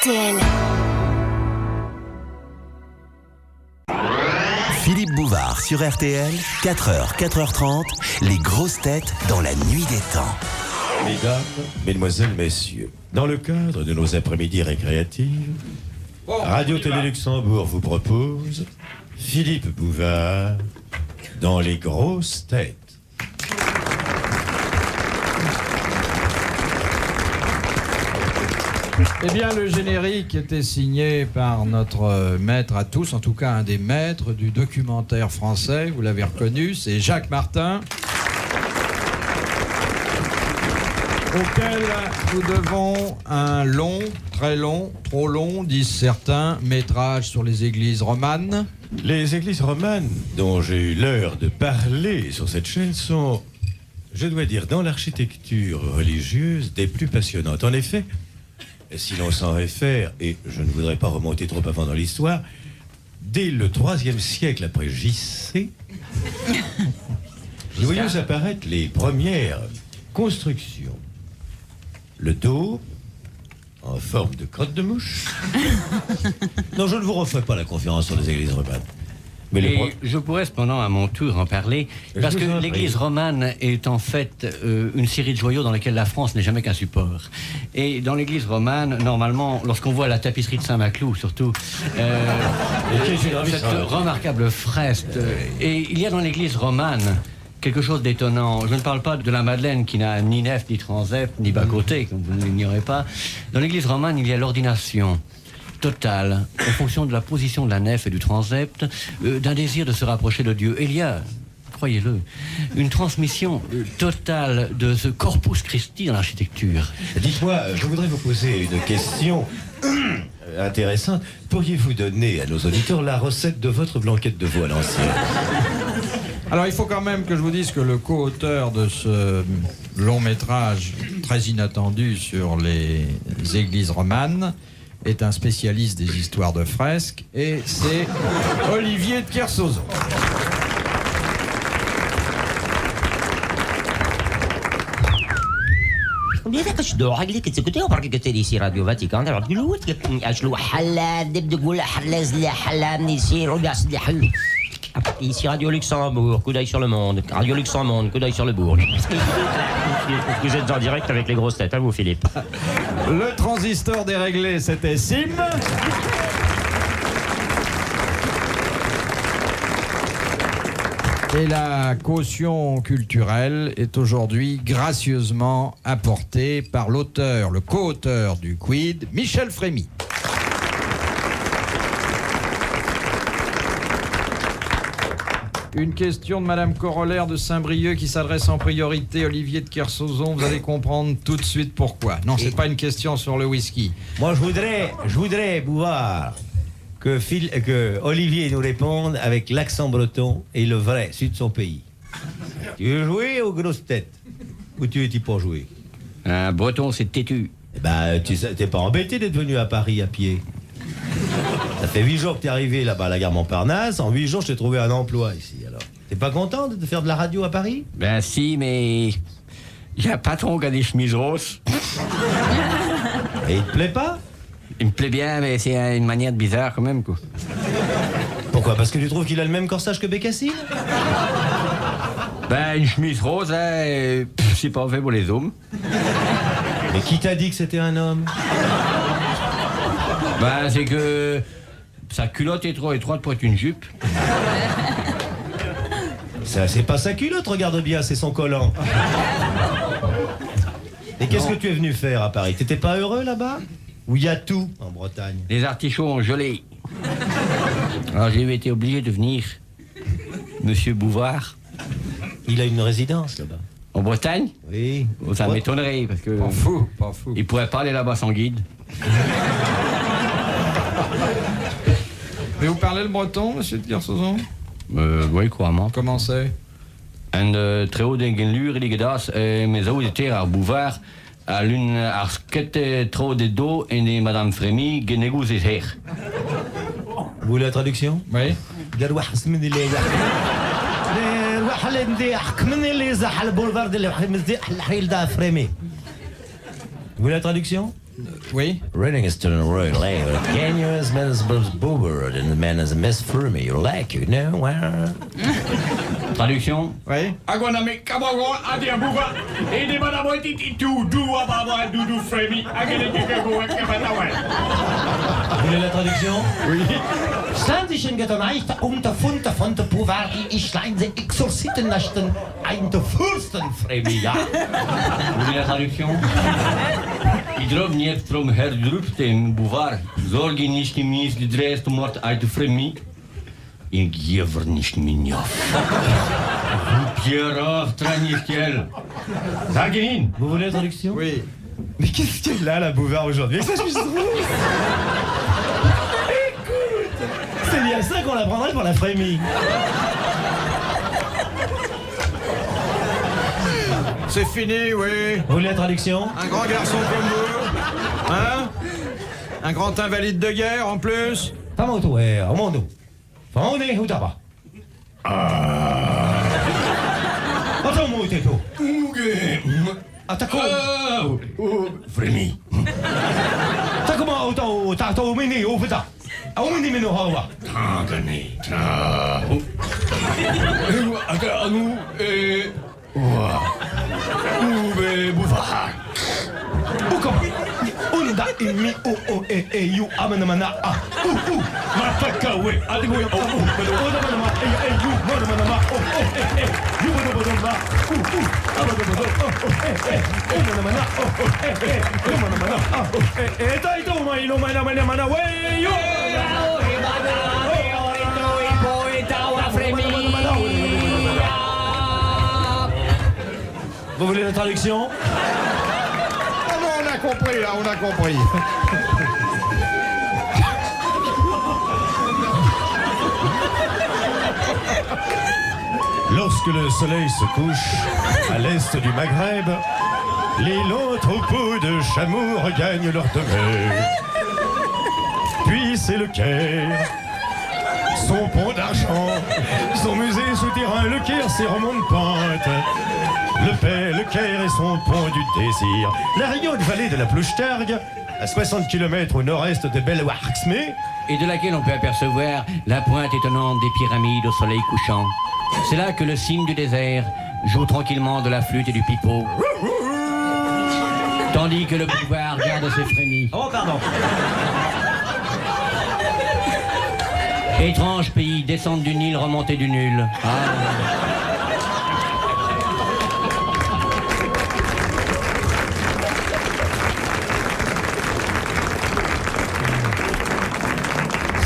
RTL. Philippe Bouvard sur RTL, 4h, 4h30, les grosses têtes dans la nuit des temps. Mesdames, mesdemoiselles, messieurs, dans le cadre de nos après-midi récréatives, Radio-Télé Luxembourg vous propose Philippe Bouvard dans les grosses têtes. Eh bien, le générique était signé par notre maître à tous, en tout cas un des maîtres du documentaire français, vous l'avez reconnu, c'est Jacques Martin, auquel nous devons un long, très long, trop long, disent certains, métrage sur les églises romanes. Les églises romanes dont j'ai eu l'heure de parler sur cette chaîne sont, je dois dire, dans l'architecture religieuse, des plus passionnantes. En effet, si l'on s'en réfère, et je ne voudrais pas remonter trop avant dans l'histoire, dès le IIIe siècle après JC, nous voyons apparaître les premières constructions. Le dôme, en forme de crotte de mouche. Non, je ne vous refais pas la conférence sur les églises romanes. Mais je pourrais cependant à mon tour en parler, parce que l'église romane est en fait une série de joyaux dans lesquels la France n'est jamais qu'un support. Et dans l'église romane, normalement, lorsqu'on voit la tapisserie de Saint-Maclou, surtout, cette remarquable fresque, et il y a dans l'église romane quelque chose d'étonnant. Je ne parle pas de la Madeleine qui n'a ni nef, ni transept, ni bas-côté, comme vous ne l'ignorez pas. Dans l'église romane, il y a l'ordination totale, en fonction de la position de la nef et du transept, d'un désir de se rapprocher de Dieu. Et il y a, croyez-le, une transmission totale de ce corpus Christi dans l'architecture. Dites-moi, je voudrais vous poser une question intéressante. Pourriez-vous donner à nos auditeurs la recette de votre blanquette de veau à l'ancienne? Alors il faut quand même que je vous dise que le co-auteur de ce long métrage très inattendu sur les églises romanes est un spécialiste des histoires de fresques, et c'est Olivier de Kersauzon. بيذاك الشدوع اللي كتسكتي وبرك قلتي سي راديو فاتيكان راه تقول اشلو حلا دب تقول حلا زلا حلا نسي ربع سدي حلو. Ici Radio Luxembourg, coup d'œil sur le monde. Radio Luxembourg, coup d'œil sur le bourg. Vous êtes en direct avec les grosses têtes, à vous Philippe. Le transistor déréglé, c'était Sim. Et la caution culturelle est aujourd'hui gracieusement apportée par l'auteur, le co-auteur du Quid, Michel Frémy. Une question de Madame Corollaire de Saint-Brieuc qui s'adresse en priorité à Olivier de Kersauzon. Vous allez comprendre tout de suite pourquoi. Non, c'est pas une question sur le whisky. Moi, je voudrais Bouvard, que Olivier nous réponde avec l'accent breton et le vrai sud de son pays. Tu veux jouer aux grosses têtes ou tu es-tu pour jouer? Un breton, c'est têtu. Eh ben, t'es pas embêté d'être venu à Paris à pied. Ça fait 8 jours que t'es arrivé là-bas à la gare Montparnasse. En 8 jours, je t'ai trouvé un emploi ici. Alors, t'es pas content de faire de la radio à Paris? Ben si, mais il y a un patron qui a des chemises roses. Et il te plaît pas? Il me plaît bien, mais c'est une manière bizarre quand même, quoi. Pourquoi? Parce que tu trouves qu'il a le même corsage que Bécassine? Ben, une chemise rose, hein, c'est pas fait pour les hommes. Mais qui t'a dit que c'était un homme? Ben, c'est que sa culotte est trop étroite pour être une jupe. Ça, c'est pas sa culotte, regarde bien, c'est son collant. Et qu'est-ce que tu es venu faire à Paris? T'étais pas heureux là-bas? Où il y a tout en Bretagne? Les artichauts ont gelé. Alors j'ai été obligé de venir. Monsieur Bouvard. Il a une résidence là-bas. En Bretagne? Oui. Oh, ça m'étonnerait, parce que... Pas fou, pas fou. Il pourrait pas aller là-bas sans guide. Mais vous parlez le breton, monsieur de Kersauzon? Oui, couramment. Comment c'est? En très den genlur die gedas, mes auditeurs à Bouvard, à l'une arskette trop de dos et de Madame Frémy, genegous et her. Vous voulez la traduction? Oui. Vous voulez la traduction? Oui. Reading is still royal. Can you as Miss Boober and the man as Miss Fermi? You like, you know where? Traduction. Oui. Aguaname kabawa adia buva et de madame tu doua baba dudu fremi agene kekago kabatawa. Vous voulez la traduction? Oui. Sandischen getoneicht unter Funte von der Puvari ich leide Exorzitennachten ein der Fürstenfremi, ja. Vous voulez la traduction? Idrob niet from her drupten buvar. Zorgi nicht im nis lidrest mort uit fremi. In giever nicht minjov. Pierrov traniftel. Zagin. Vous voulez la traduction? Oui. Mais qu'est-ce qu'elle a, la Bouvard, aujourd'hui? Ça, je suis drôle. Écoute, c'est bien ça qu'on la prendrait pour la frémie. C'est fini, oui. Vous voulez la traduction? Un grand garçon comme vous. Hein? Un grand invalide de guerre en plus. Famoto, au mondo. Faone, utaba. Attends, moi, teto. Attacco. Fremi. Takuma, auto, tato, mini, ufuta. Aumini, mino, hawa. Tangani ta. Aga anu ube buva. Uko. Unda, imi, o, you, amanamana, Mataka we adigo you, Vous voulez la traduction? Ah non, on a compris, là, on a compris. Lorsque le soleil se couche à l'est du Maghreb, les longs troupeaux de chameaux regagnent leur demeure. Puis c'est le Caire, son pont d'argent, son musée souterrain, le Caire, ses romans de pente. Le Caire et son pont du désir. La riante vallée de la Plouchtergue, à 60 km au nord-est de Belwarxme, Et de laquelle on peut apercevoir la pointe étonnante des pyramides au soleil couchant. C'est là que le cygne du désert joue tranquillement de la flûte et du pipeau. Tandis que le pouvoir garde ses frémis. Oh, pardon. Étrange pays, descente du Nil, remontée du nul. Ah.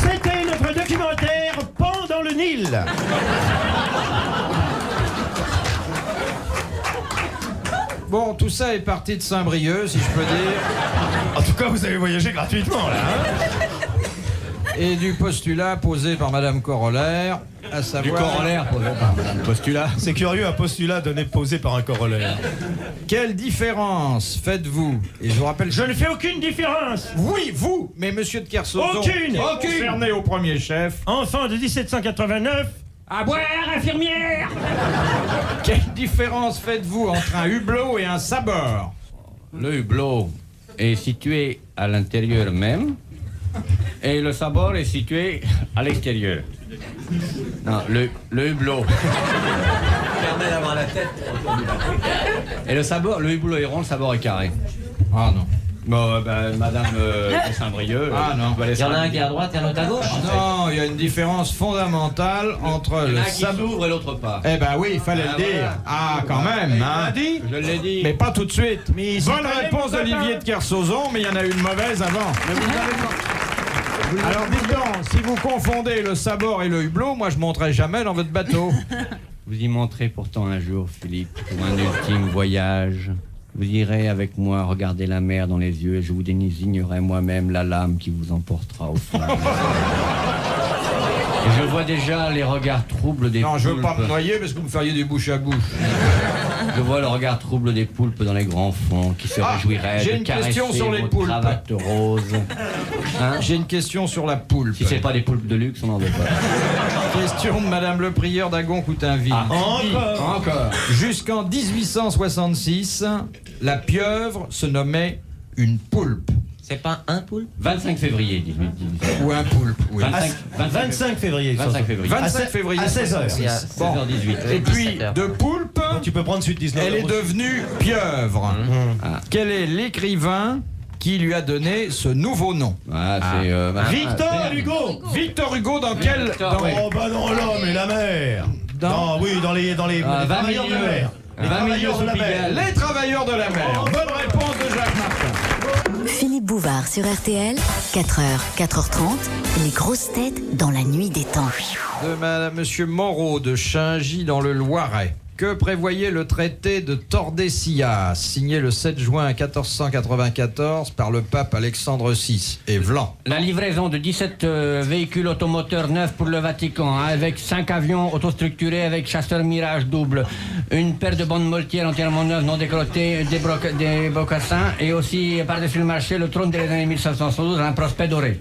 C'était notre documentaire Pan dans le Nil. Bon, tout ça est parti de Saint-Brieuc, si je peux dire. En tout cas, vous avez voyagé gratuitement, là. Hein? Et du postulat posé par Madame Corollaire, à Du savoir... corollaire posé par Madame Postulat. C'est curieux, un postulat posé par un corollaire. Quelle différence faites-vous? Et je vous rappelle... Je ne fais aucune différence. Oui, vous, mais Monsieur de Kersauzon... Aucune. Concerné au premier chef. Enfant de 1789. À boire, infirmière! Quelle différence faites-vous entre un hublot et un sabord? Le hublot est situé à l'intérieur même et le sabord est situé à l'extérieur. Non, le hublot. Permet d'avoir la tête. Et le sabord, le hublot est rond, le sabord est carré. Ah non. Bon, ben, Madame de Saint-Brieuc. Ah non. Il y en a un qui est à droite et un autre à gauche. Non, il y a une différence fondamentale entre Il y en le a un qui sabord... s'ouvre et l'autre pas. Eh ben oui, il fallait Ah, le dire. voilà. Ah, quand même, hein. Je l'ai dit. Mais pas tout de suite. Mais Bonne réponse d'Olivier de Kersauzon, mais il y en a eu une mauvaise avant. Alors dites donc, si vous confondez le sabord et le hublot, moi je monterai jamais dans votre bateau. Vous y monterez pourtant un jour, Philippe, pour un ultime voyage. Vous irez avec moi regarder la mer dans les yeux et je vous désignerai moi-même la lame qui vous emportera au fond. Et je vois déjà les regards troubles des Non, poulpes. je veux pas me noyer parce que vous me feriez du bouche à bouche. Je vois le regard trouble des poulpes dans les grands fonds qui se réjouiraient j'ai de une caresser question sur les vos poulpes. cravates roses. Hein? J'ai une question sur la poulpe. Si c'est pas des poulpes de luxe, on n'en veut pas. Question de Madame le prieur d'Agon-Coutainville. Encore. Jusqu'en 1866, la pieuvre se nommait une poulpe. C'est pas un poulpe? 25 février 1817. Ou un poulpe, oui. 25 février. 25 février. 25 février. À 16h. C'est à Bon. 16h18. Et puis, 17 heures. de poulpe, Tu peux prendre suite 19. elle est devenue pieuvre. Quel est l'écrivain qui lui a donné ce nouveau nom? Ah, c'est Victor Hugo. Victor Hugo, dans quel... Victor, dans- oui. Oh bah non, l'homme et la mer. Dans- Non, oui, dans les 20 travailleurs de la mer. Les 20 milieux travailleurs de la sous mer. Pigalle. Les travailleurs de la mer. Bonne réponse de Jacques Martin. Philippe Bouvard sur RTL, 4h, 4h30, les grosses têtes dans la nuit des temps. De Monsieur Moreau de Chaingy dans le Loiret. Que prévoyait le traité de Tordesillas, signé le 7 juin 1494 par le pape Alexandre VI et Vlan? La livraison de 17 véhicules automoteurs neufs pour le Vatican, hein, avec 5 avions autostructurés avec chasseurs Mirage double, une paire de bandes moltières entièrement neuves, non décrottées, des bocassins, et aussi par-dessus le marché le trône des années 1512, un prospect doré.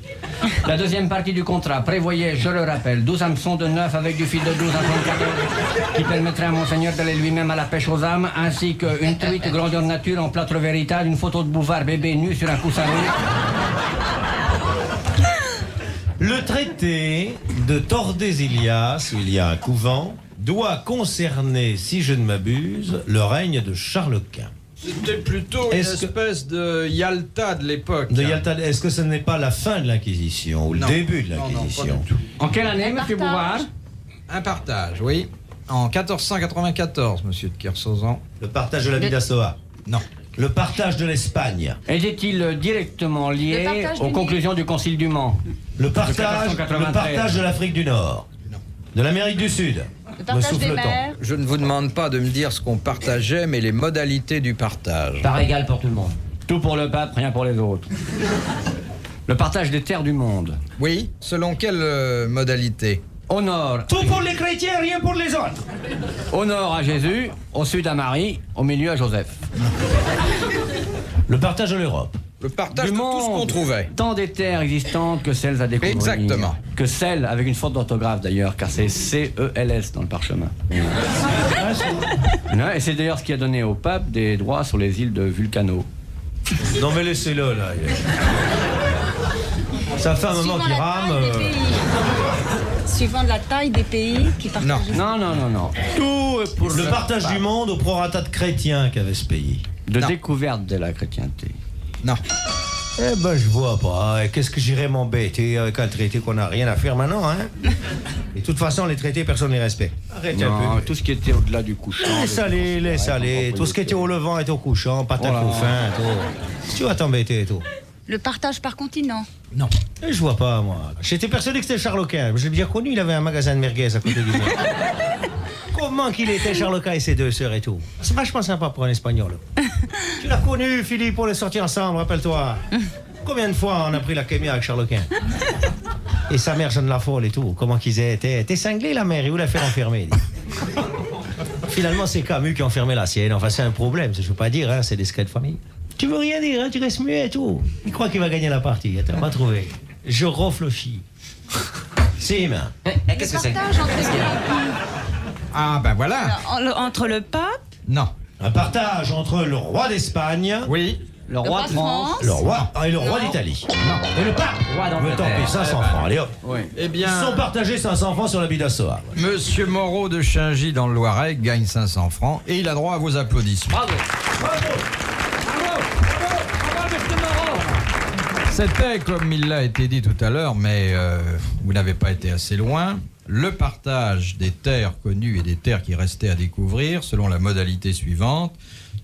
La deuxième partie du contrat prévoyait, je le rappelle, 12 hameçons de neuf avec du fil de 12 en 74 qui permettrait à Monseigneur d'aller lui-même à la pêche aux âmes, ainsi qu'une truite grandeur nature en plâtre véritable, une photo de Bouvard bébé nu sur un coussin rouge. Le traité de Tordesillas, où il y a un couvent, doit concerner, si je ne m'abuse, le règne de Charles Quint. C'était plutôt une Est-ce que- espèce de Yalta de l'époque. De Yalta, est-ce que ce n'est pas la fin de l'Inquisition ou le Non. début de Non, non, l'Inquisition? pas du tout. En quelle année, monsieur Bouvard? Un partage, oui. En 1494, monsieur de Kersauzon. Le partage de la Bidassoa. Non. Le partage de l'Espagne. Était-il directement Le lié partage aux du conclusions du Concile du Mans? Le partage de l'Afrique du Nord. De l'Amérique du Sud. Le partage des souffle-t-on. mers. Je ne vous demande pas de me dire ce qu'on partageait, mais les modalités du partage. Par égal pour tout le monde. Tout pour le pape, rien pour les autres. Le partage des terres du monde. Oui, selon quelle modalité? Au nord, Tout pour les chrétiens, rien pour les autres. au nord à Jésus, au sud à Marie, au milieu à Joseph. Le partage de l'Europe. Le partage Du de tout ce monde. qu'on trouvait. Tant des terres existantes que celles à découvrir. Exactement. Que celles avec une faute d'orthographe d'ailleurs, car c'est C-E-L-S dans le parchemin. Ouais, et c'est d'ailleurs ce qui a donné au pape des droits sur les îles de Vulcano. Non mais laissez-le là. Ça fait un moment Suivant qu'il la rame. taille des pays. Suivant la taille des pays qui partagent. Non. Non. Tout est pour Le partage du monde au prorata de chrétiens qu'avait ce pays. de Non. découverte de la chrétienté. Non. Eh ben je vois pas. Qu'est-ce que j'irais m'embêter avec un traité qu'on n'a rien à faire maintenant, hein? Et de toute façon, les traités, personne ne les respecte. Arrêtez un Non, peu. tout ce qui était au-delà du couchant. Laisse aller, laisse aller. Tout ce qui était au levant est au couchant, patate Voilà. au fin, tout. Tu vas t'embêter et tout. Le partage par continent. Non. Et je vois pas, moi. J'étais persuadé que c'était Charles Quint. Je l'ai bien connu, il avait un magasin de merguez à côté du mien. Comment qu'il était, Charles Quint et ses deux sœurs et tout. C'est vachement sympa pour un Espagnol. Tu l'as connu, Philippe, on est sortis ensemble, rappelle-toi. Combien de fois on a pris la kémia avec Charles Quint? Et sa mère, Jeanne la Folle et tout. Comment qu'ils étaient. T'es cinglé, la mère, et où la faire enfermer? Finalement, c'est Camus qui a enfermé la sienne. Enfin, c'est un problème, je veux pas dire, hein, c'est des secrets de famille. Tu veux rien dire, hein, tu restes muet et tout. Il croit qu'il va gagner la partie. Attends, on va trouver. Je réfléchis. Sim. Qu'est-ce que c'est? Partage entre Ah, ben voilà. entre le pape, Non. Un partage entre le roi d'Espagne, Oui. Le roi de France. le roi et le roi d'Italie. Et le pape. Roi Me tant pis, 500 francs. Allez hop. Oui. Eh Ils bien, sont partagés 500 francs sur la Bidassoa. monsieur Moreau de Chaingy dans le Loiret gagne 500 francs et il a droit à vos applaudissements. C'était, comme il l'a été dit tout à l'heure, mais vous n'avez pas été assez loin, le partage des terres connues et des terres qui restaient à découvrir selon la modalité suivante.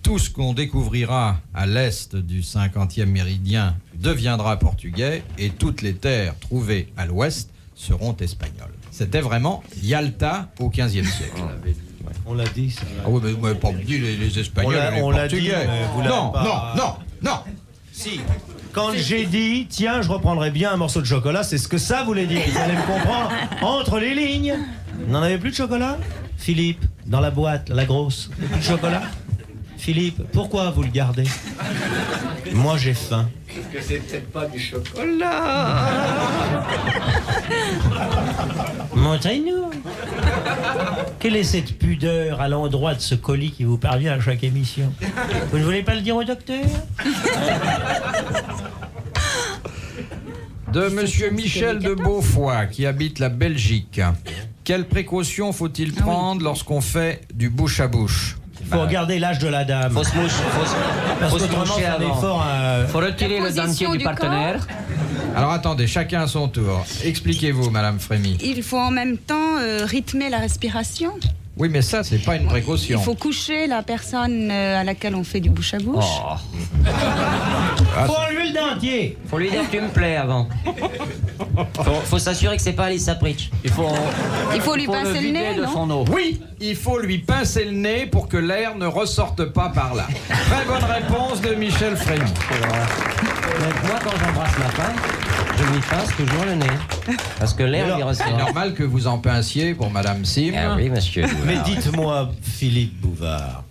Tout ce qu'on découvrira à l'est du 50e méridien deviendra portugais et toutes les terres trouvées à l'ouest seront espagnoles. C'était vraiment Yalta au 15e siècle. On l'a dit, ça. Ah oui, mais vous m'avez pas dit les Espagnols et les On l'a dit, Portugais. mais vous l'avez Non, pas. non. Si. Quand j'ai dit, tiens, je reprendrais bien un morceau de chocolat, c'est ce que ça voulait dire. Vous allez me comprendre. Entre les lignes. Vous n'en avez plus de chocolat? Philippe, dans la boîte, la grosse. Plus de chocolat? Philippe, pourquoi vous le gardez? Moi, j'ai faim. Que c'est peut-être pas du chocolat. Montrez-nous. Quelle est cette pudeur à l'endroit de ce colis qui vous parvient à chaque émission? Vous ne voulez pas le dire au docteur? De Monsieur Michel de Beaufoy, qui habite la Belgique. Quelles précautions faut-il prendre lorsqu'on fait du bouche à bouche? Il faut regarder l'âge de la dame. Faut se moucher, Parce faut se qu'autrement, moucher c'est un avant. effort à... Faut retirer La le dentier position du du partenaire. Alors attendez, chacun à son tour. Expliquez-vous, Madame Frémy. Il faut en même temps rythmer la respiration. Oui, mais ça, c'est pas une Il précaution. faut coucher la personne à laquelle on fait du bouche à bouche. Oh. Faut enlever le dentier. Faut lui dire tu me plais avant. Faut s'assurer que c'est pas Alice Sapritch. Il faut lui pincer le vider nez, de non? son eau. Oui, il faut lui pincer le nez pour que l'air ne ressorte pas par là. Très bonne réponse de Michel Frémy. Donc moi, quand j'embrasse ma femme, je lui pince toujours le nez. Parce que l'air lui C'est ressort. normal que vous en pinciez pour Madame Sim. Ah oui, monsieur. Mais dites-moi, Philippe Bouvard,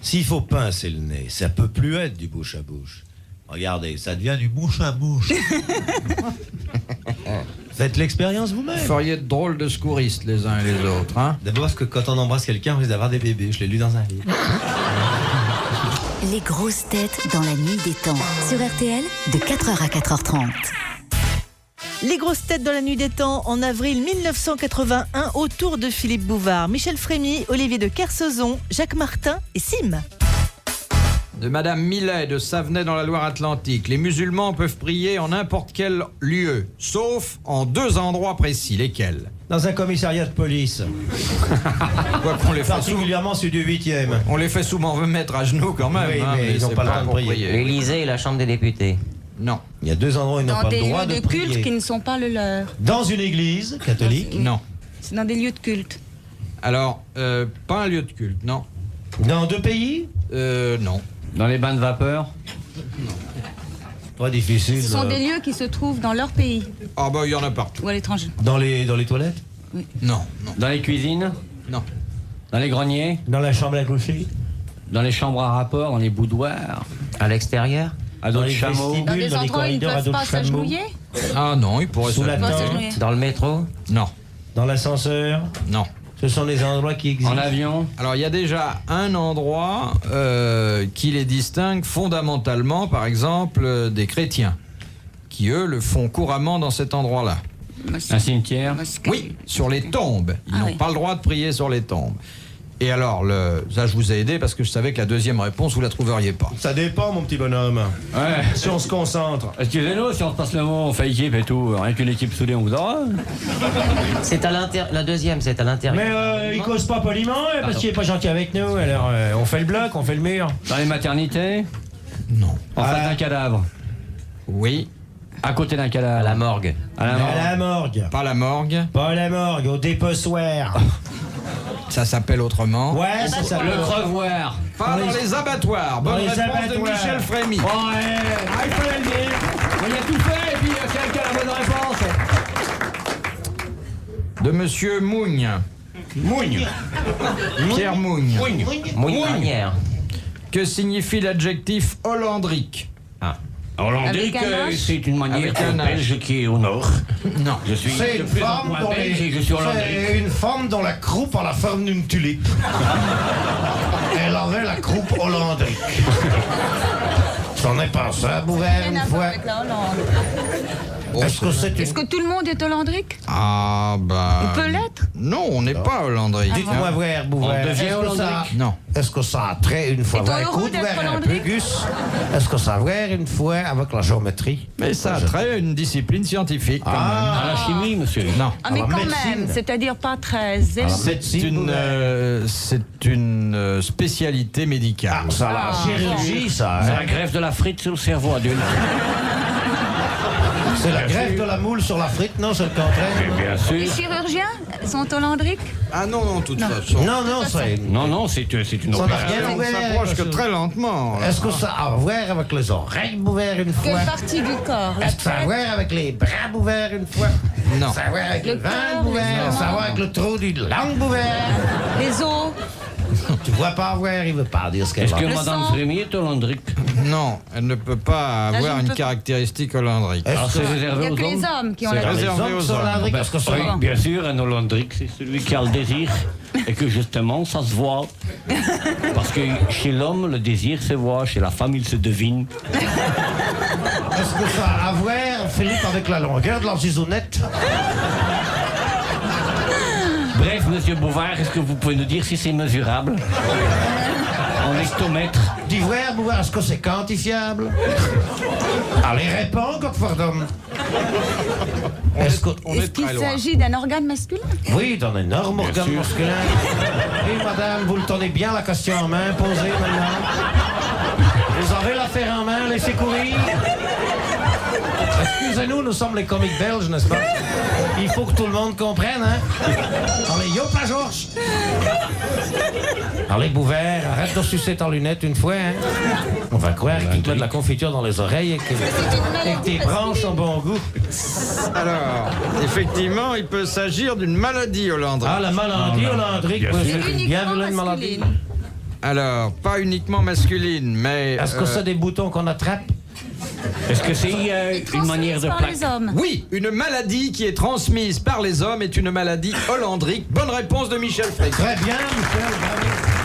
s'il faut pincer le nez, ça peut plus être du bouche à bouche. Regardez, ça devient du bouche à bouche. Faites l'expérience Vous vous-même. feriez de drôles de secouristes les uns et les autres, hein? D'abord parce que quand on embrasse quelqu'un, on risque d'avoir des bébés. Je l'ai lu dans un livre. Les grosses têtes dans la nuit des temps. Sur RTL, de 4h à 4h30. Les grosses têtes dans la nuit des temps en avril 1981 autour de Philippe Bouvard, Michel Frémy, Olivier de Kersauzon, Jacques Martin et Sim. De Madame Millet de Savenay dans la Loire-Atlantique. Les musulmans peuvent prier en n'importe quel lieu, sauf en 2 endroits précis. Lesquels? Dans un commissariat de police. Quoi qu'on les fasse Particulièrement celui du 8e. On les fait souvent mettre à genoux quand même. Oui, hein, mais ils n'ont c'est pas le droit de pour prier. L'Élysée et la Chambre des députés. Non, Il y a 2 endroits où ils n'ont Dans pas des le droit lieux de de culte qui prier. ne sont pas le leur. Dans une église catholique. non. C'est dans des lieux de culte. Alors, pas un lieu de culte, non. Dans 2 pays. Non. Dans les bains de vapeur. Pas difficile. Ce sont des lieux qui se trouvent dans leur pays Ah bah il y en a partout. ou à l'étranger. Dans les toilettes. Non, non, Dans les cuisines. non. Dans les greniers. Dans la chambre à coucher. Dans les chambres à rapport. Dans les boudoirs. À l'extérieur. À Dans d'autres les chameaux. vestibules. Dans des Dans les endroits où ils ne corridors à peuvent dos pas de chameau. s'agenouiller. Ah non, il pourrait Sous se... la Pas tente. s'agenouiller. Dans le métro. Non, Dans l'ascenseur. non. Ce sont des endroits qui existent. En avion. Alors il y a déjà un endroit qui les distingue fondamentalement, par exemple, des chrétiens, qui eux le font couramment dans cet endroit-là. Un cimetière. Oui, sur les tombes. Ils Ah n'ont oui. pas le droit de prier sur les tombes. Et alors, ça je vous ai aidé parce que je savais que la deuxième réponse, vous la trouveriez pas. Ça dépend, mon petit bonhomme. Ouais. Si on se concentre. Excusez-nous si on se passe le mot, on fait équipe et tout. Rien qu'une équipe soudée, on vous aura. C'est à l'intérieur. La deuxième, c'est à l'intérieur. Mais il cause pas poliment parce qu'il est pas gentil avec nous. Alors on fait le bloc, on fait le mur. Dans les maternités. Non. En face d'un cadavre. Oui, À côté d'un À cadavre. la morgue. À la À mort. la morgue. pas la morgue, Pas la morgue, au déposoir. ça s'appelle autrement. Ouais, c'est ça. Le crevoir. Pas dans les abattoirs. Dans Bonne les réponse de abattoirs. Michel Frémy. Ouais. Ah, il fallait le dire. Il a tout fait et puis quelqu'un a la bonne réponse. De Monsieur Mougne. Mougne. Pierre Mougne. Mouille dernière. Que signifie l'adjectif hollandrique? Hollandais, Avec un H. c'est une manière Avec un H. belge qui est au nord. Non. Je suis de plus en moins belge et je suis hollandais. C'est une femme dont la croupe a la forme d'une tulipe. Elle avait la croupe hollandique. J'en ai pensé à Bouvert Rien une à voir fois. avec la Hollande. Est-ce que c'est Est-ce une... que tout le monde est hollandrique? Ah bah... On peut l'être? Non, on n'est pas hollandrique. Dites-moi voir, Bouvert. On devient Est-ce que ça... hollandrique. Non. Est-ce que ça a trait une fois C'est avec heureux écoute, d'être voir un peu, hollandrique? Gus? Est-ce que ça a voir une fois avec la géométrie? Mais ça a trait à une discipline scientifique quand À la chimie, monsieur. même. Non. Ah, mais Alors, quand médecine. même, c'est-à-dire pas très Alors, élevé. médecine, C'est une spécialité médicale. Ah, ça, la chirurgie, ça. C'est hein? la greffe de la frite sur le cerveau adulte. C'est la greffe de la moule sur la frite, non? C'est le contraire? Bien Les sûr. chirurgiens sont hollandriques? Ah non, non, de toute façon. Non, non, c'est... Non, non, c'est une Ça n'a opération. rien à On voir s'approche avec que très lentement. là. Est-ce que ça a à voir avec les oreilles ouvertes une fois? Quelle partie du corps? La Est-ce que ça a à tête? voir avec les bras ouverts une fois? Non. Ça a à voir avec Le le ventre cœur, ouvert? les Ça a à voir avec le trou du langue ouvert? Les os? Tu vois pas voir, il veut pas dire ce qu'elle Est-ce va. que Le Madame sang. Frémy est hollandrique? Non, elle ne peut pas Là, je avoir ne une peux pas. caractéristique hollandrique. Alors c'est Il n'y réservé a aux que les hommes? hommes qui ont C'est la Les réservé hommes aux sont hommes. hollandriques, est-ce que ça Oui, va? bien sûr, un hollandrique, c'est celui qui a le désir et que justement, ça se voit. Parce que chez l'homme, le désir se voit, chez la femme, il se devine. Est-ce que ça a à voir Philippe avec la longueur de la zizounette. Bref, monsieur Bouvard, est-ce que vous pouvez nous dire si c'est mesurable en hectomètres? D'ivoire, Bouvard, est-ce que c'est quantifiable? Allez, réponds, Godfordon. Est-ce que... Est-ce qu'il s'agit d'un organe masculin? Oui, d'un énorme organe masculin. Oui, madame, vous le tenez bien la question en main, posée maintenant. Vous avez l'affaire en main, laissez courir. Excusez-nous, nous sommes les comiques belges, n'est-ce pas? Il faut que tout le monde comprenne, hein? Allez, yop la Georges! Allez, Bouvert, arrête de sucer ta lunette une fois, hein? On va croire qu'il te met de la confiture dans les oreilles et que tes branches ont bon goût. Alors, effectivement, il peut s'agir d'une maladie hollandrique. Ah, la maladie hollandrique, c'est une bien vilaine maladie. Alors, pas uniquement masculine, mais... Est-ce que c'est des boutons qu'on attrape? Est-ce que c'est une manière de plaque? Oui, une maladie qui est transmise par les hommes est une maladie hollandrique. Bonne réponse de Michel Frey. Très bien, Michel, bravo.